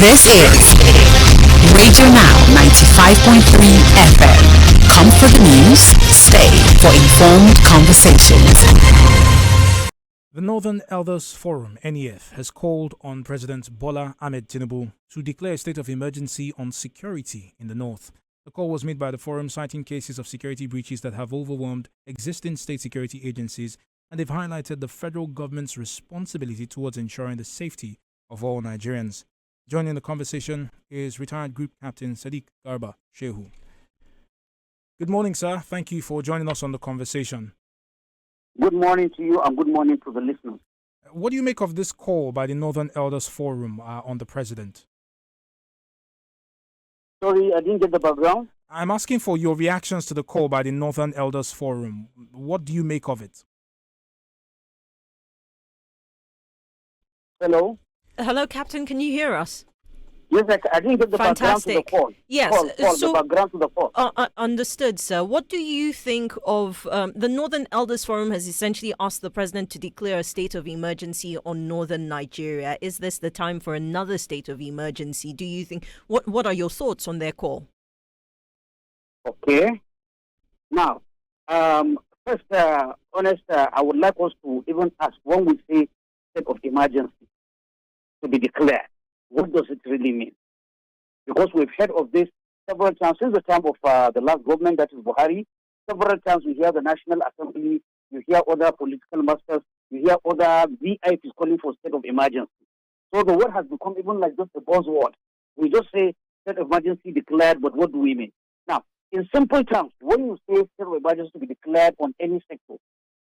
This is Radio Now 95.3 FM. Come for the news, stay for informed conversations. The Northern Elders Forum, NEF, has called on President Bola Ahmed Tinubu to declare a state of emergency on security in the north. The call was made by the forum, citing cases of security breaches that have overwhelmed existing state security agencies, and they've highlighted the federal government's responsibility towards ensuring the safety of all Nigerians. Joining the conversation is retired Group Captain Sadiq Garba Shehu. Good morning, sir. Thank you for joining us on the conversation. Good morning to you and good morning to the listeners. What do you make of this call by the Northern Elders Forum on the president? Sorry, I didn't get the background. I'm asking for your reactions to the call by the Northern Elders Forum. What do you make of it? Hello? Hello, Captain. Can you hear us? Yes, I didn't get the Fantastic. background to the call. Yes. The background to the call. Understood, sir. What do you think of the Northern Elders Forum has essentially asked the president to declare a state of emergency on northern Nigeria. Is this the time for another state of emergency? Do you think, what are your thoughts on their call? Okay. Now, first, I would like us to even ask, when we say state of emergency to be declared, what does it really mean? Because we've heard of this several times since the time of the last government, that is Buhari. Several times we hear the National Assembly, you hear other political masters, you hear other VIPs calling for state of emergency. So the word has become even like just a buzzword. We just say state of emergency declared, but what do we mean? Now, in simple terms, when you say state of emergency to be declared on any sector,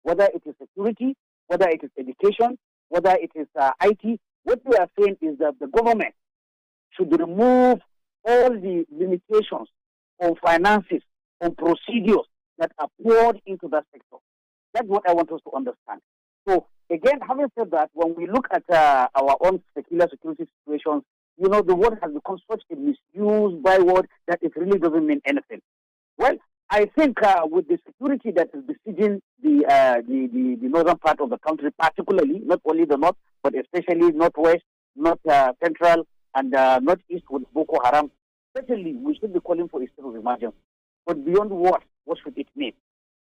whether it is security, whether it is education, whether it is IT, what we are saying is that the government should remove all the limitations on finances, on procedures that are poured into that sector. That's what I want us to understand. So, again, having said that, when we look at our own secular security situations, you know, the word has become such a misused byword that it really doesn't mean anything. Well, I think with the security that is besieging the northern part of the country, particularly, not only the north, but especially northwest, north central, and northeast with Boko Haram, certainly we should be calling for a state of emergency. But beyond what should it mean?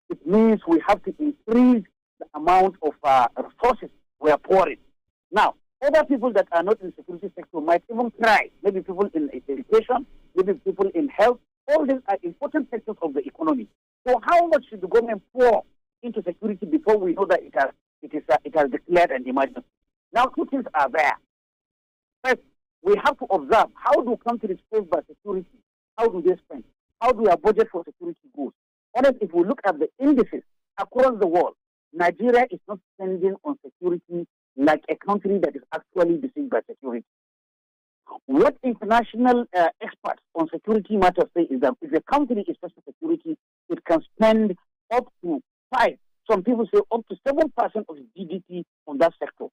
It means we have to increase the amount of resources we are pouring. Now, other people that are not in the security sector might even try, maybe people in education, maybe people in health. All these are important sectors of the economy. So how much should the government pour into security before we know that it has declared an emergency? Now, two things are there. First, we have to observe, how do countries faced by security, how do they spend? How do their budget for security goes? Honestly, if we look at the indices across the world, Nigeria is not spending on security like a country that is actually besieged by security. What international experts on security matters say is that if a country is facing security, it can spend up to 5%, some people say up to 7% of its GDP on that sector.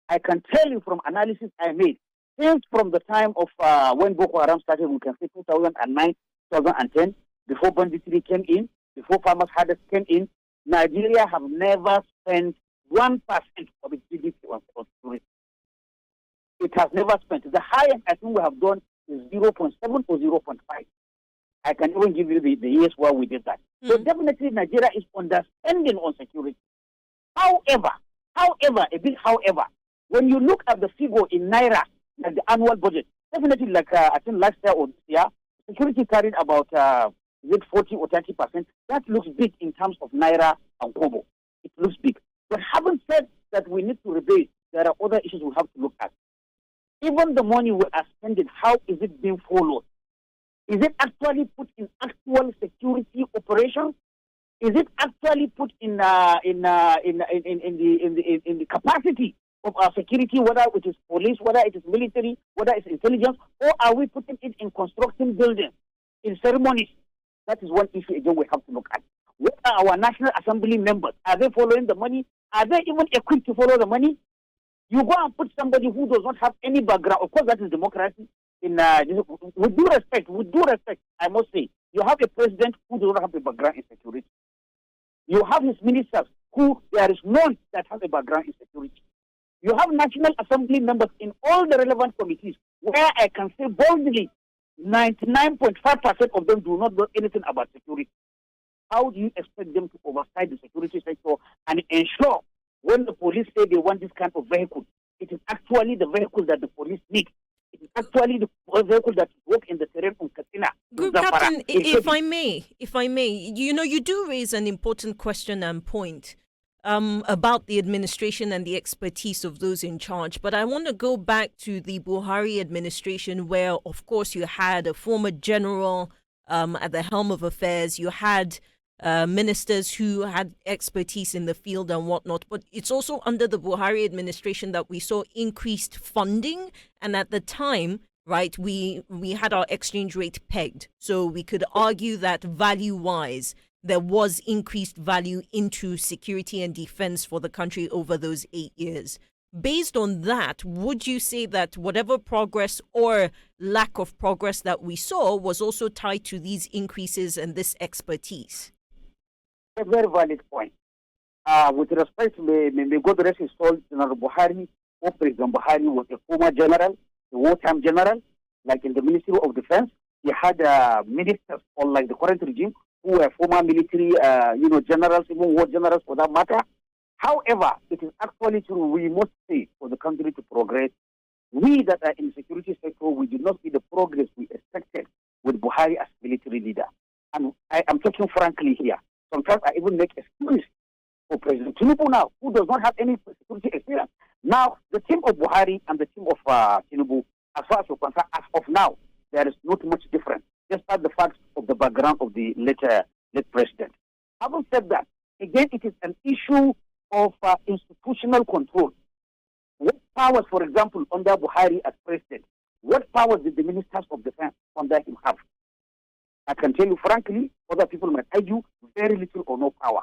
I can tell you from analysis I made, since from the time of when Boko Haram started, we can say 2009, 2010, before banditry came in, before farmers harvest came in, Nigeria have never spent 1% of its GDP on security. It has never spent. The highest I think we have done is 0.7 or 0.5. I can even give you the years where we did that. So definitely Nigeria is understanding on security. However, a big however, when you look at the figure in Naira, like the annual budget, definitely like I think last year or this year, security carried about 40 or 30%. That looks big in terms of Naira and Kobo. It looks big. But having said that we need to rebate, there are other issues we have to look at. Even the money we are spending, how is it being followed? Is it actually put in actual security operations? Is it actually put in the capacity of our security, whether it is police, whether it is military, whether it's intelligence, or are we putting it in constructing buildings, in ceremonies? That is one issue again we have to look at. What are our National Assembly members? Are they following the money? Are they even equipped to follow the money? You go and put somebody who does not have any background. Of course, that is democracy. With due respect, I must say, you have a president who does not have a background in security. You have his ministers who there is none that has a background in security. You have National Assembly members in all the relevant committees where I can say boldly 99.5% of them do not know anything about security. How do you expect them to oversight the security sector and ensure when the police say they want this kind of vehicle, it is actually the vehicle that the police need? It is actually the vehicle that work in the terrain on Katsina. Group Captain, if I may, you do raise an important question and point about the administration and the expertise of those in charge. But I want to go back to the Buhari administration where, of course, you had a former general at the helm of affairs. You had ministers who had expertise in the field and whatnot. But it's also under the Buhari administration that we saw increased funding. And at the time, right, we had our exchange rate pegged. So we could argue that value-wise, there was increased value into security and defense for the country over those 8 years. Based on that, would you say that whatever progress or lack of progress that we saw was also tied to these increases and this expertise? A very valid point. With respect, may God rest his soul, General Buhari, or President Buhari was a former general, a wartime general, like in the Ministry of Defense. He had ministers, unlike the current regime, who were former military, generals, even war generals for that matter. However, it is actually true, we must say, for the country to progress, we that are in the security sector, we did not see the progress we expected with Buhari as military leader. And I am talking frankly here. Sometimes I even make excuses for President Tinubu now, who does not have any security experience. Now, the team of Buhari and the team of Tinubu, as far as you're concerned, as of now, there is not much difference, despite the fact of the background of the late president. Having said that, again, it is an issue of institutional control. What powers, for example, under Buhari as president, what powers did the ministers of defense under him have? I can tell you frankly, other people might argue, very little or no power.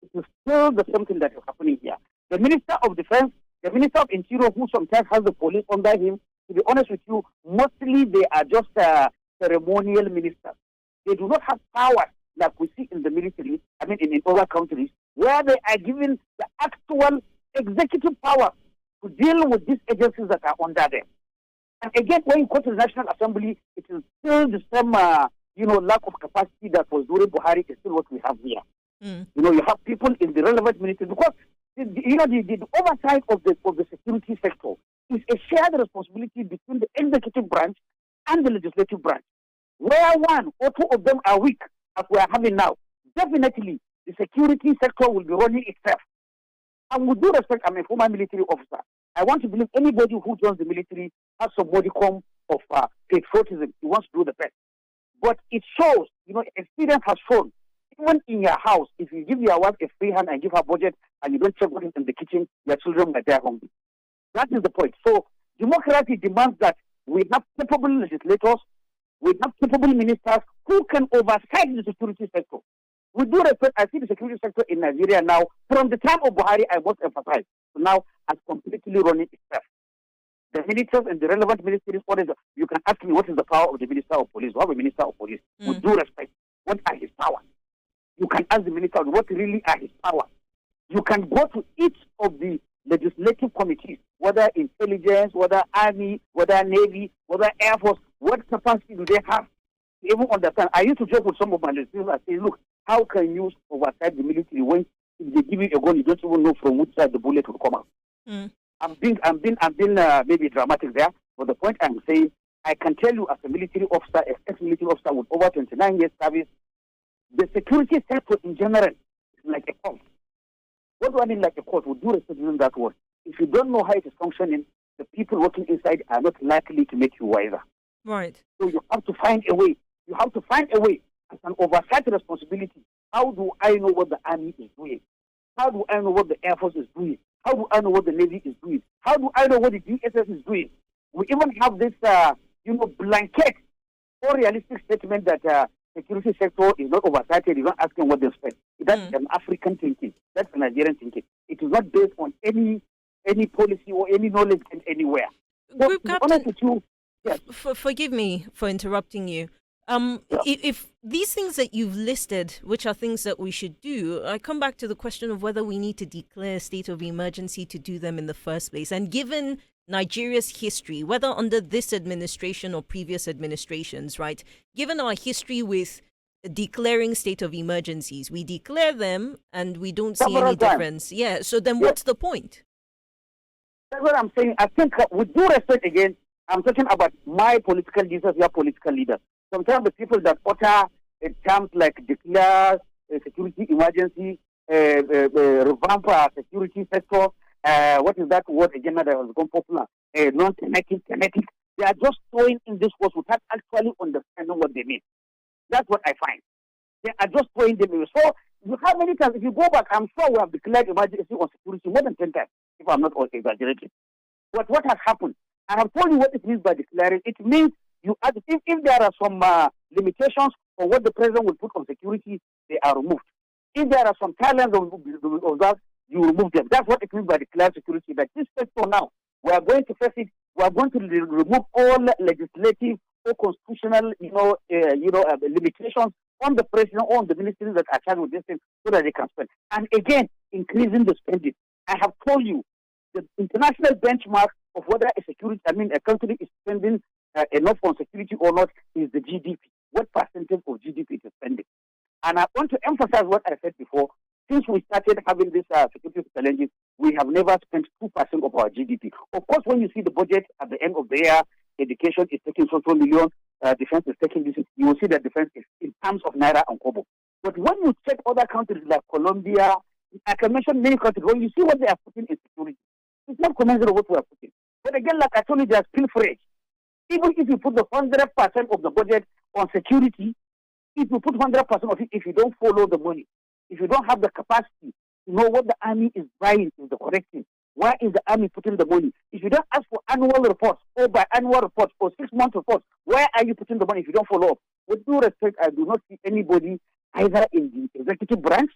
It is still the same thing that is happening here. The Minister of Defense, the Minister of Interior, who sometimes has the police under him, to be honest with you, mostly they are just ceremonial ministers. They do not have power like we see in the military, in other countries, where they are given the actual executive power to deal with these agencies that are under them. And again, when you go to the National Assembly, it is still the same, lack of capacity that was during Buhari is still what we have here. You have people in the relevant ministries because the oversight of the security sector is a shared responsibility between the executive branch and the legislative branch. Where one or two of them are weak, as we are having now, definitely the security sector will be running itself. And with due respect, I'm a former military officer. I want to believe anybody who joins the military has some modicum of patriotism. He wants to do the best. But it shows, experience has shown, even in your house, if you give your wife a free hand and give her budget and you don't check what is in the kitchen, your children might die hungry. That is the point. So democracy demands that we have capable legislators, we have capable ministers who can oversight the security sector. With due respect, I see the security sector in Nigeria now, from the time of Buhari, I must emphasize, now as completely running itself. The ministers and the relevant ministries, you can ask me what is the power of the Minister of Police. We have a Minister of Police. With due respect, what are his powers? You can ask the minister what really are his powers. You can go to each of the legislative committees, whether intelligence, whether army, whether navy, whether air force, what capacity do they have to even understand? I used to joke with some of my legislators and say, look, how can you oversight the military when if they give you a gun, you don't even know from which side the bullet will come out? I'm being maybe dramatic there, but the point I'm saying, I can tell you as a military officer, ex-military officer with over 29 years service, the security sector in general is like a cult. What do I mean like a cult? With due respect to that word. If you don't know how it is functioning, the people working inside are not likely to make you wiser. Right. So you have to find a way. You have to find a way as an oversight responsibility. How do I know what the army is doing? How do I know what the Air Force is doing? How do I know what the Navy is doing? How do I know what the DSS is doing? We even have this, blanket or realistic statement that security sector is not oversighted, is not asking what they spend. That's an African thinking. That's a Nigerian thinking. It is not based on any policy or any knowledge anywhere. So, Group Captain, with you, yes. forgive me for interrupting you. If these things that you've listed, which are things that we should do, I come back to the question of whether we need to declare a state of emergency to do them in the first place. And given Nigeria's history, whether under this administration or previous administrations, right? Given our history with declaring state of emergencies, we declare them and we don't see any difference. Yeah. So then what's the point? That's what I'm saying. I think with due respect again, I'm talking about my political leaders, your political leaders. Sometimes the people that utter terms like declare a security emergency, revamp our security sector, what is that word again that has gone popular? Non-kinetic. They are just throwing in this words without actually understanding what they mean. That's what I find. They are just throwing them in. So, how many times, if you go back, I'm sure we have declared emergency on security more than 10 times, if I'm not exaggerating. But what has happened? I have told you what it means by declaring. It means if there are some limitations on what the president will put on security, they are removed. If there are some talents of that, you remove them. That's what it means by declaring security. That this sector now, we are going to face it. We are going to remove all legislative or constitutional, limitations on the president or on the ministries that are charged with this thing, so that they can spend. And again, increasing the spending. I have told you the international benchmark of whether a country is spending enough on security or not is the GDP. What percentage of GDP it is spending? And I want to emphasize what I said before. Since we started having these security challenges, we have never spent 2% of our GDP. Of course, when you see the budget at the end of the year, education is taking so million, defense is taking this, you will see that defense is in terms of naira and kobo. But when you check other countries like Colombia, I can mention many countries, when you see what they are putting in security, it's not commensurate with what we are putting. But again, like I told you, they are still fresh. Even if you put the 100% of the budget on security, if you put 100% of it, if you don't follow the money, if you don't have the capacity to know what the army is buying is the correct thing, where is the army putting the money? If you don't ask for annual reports or biannual reports or 6-month reports, where are you putting the money if you don't follow up? With due respect, I do not see anybody either in the executive branch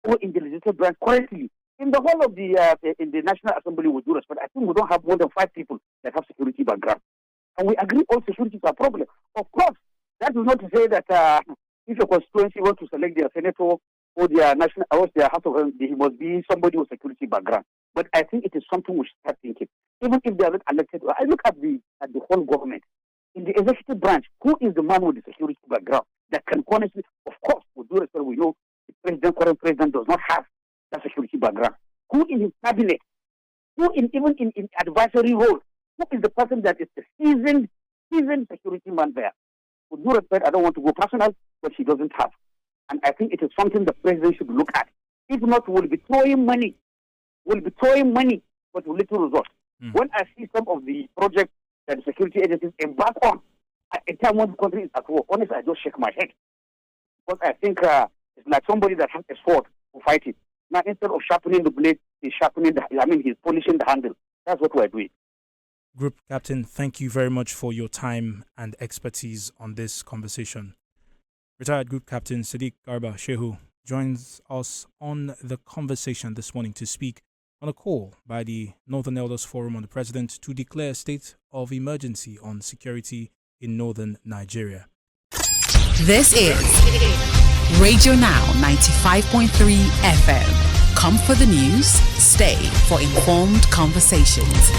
or in the legislative branch currently. In the whole of in the National Assembly, with due respect, I think we don't have more than 5 people that have security background. And we agree all security is a problem. Of course, that is not to say that if a constituency wants to select their senator or their national or their house of he must be somebody with security background. But I think it is something we should start thinking. Even if they are not elected, I look at the whole government. In the executive branch, who is the man with the security background that can honestly, of course, with due respect, we know the current president does not have that security background. Who in his cabinet, even in advisory role, who is the person that is the seasoned security man there? With due respect, I don't want to go personal, but he doesn't have. And I think it is something the president should look at. If not, we'll be throwing money, but with little results. When I see some of the projects that the security agencies embark on, at a time when the country is at war, honestly, I just shake my head. Because I think it's like somebody that has a sword to fight it. Now, instead of sharpening the blade, he's polishing the handle. That's what we're doing. Group Captain, thank you very much for your time and expertise on this conversation. Retired Group Captain Sadiq Garba Shehu joins us on the conversation this morning to speak on a call by the Northern Elders Forum on the President to declare a state of emergency on security in northern Nigeria. This is Radio Now 95.3 FM. Come for the news, stay for informed conversations.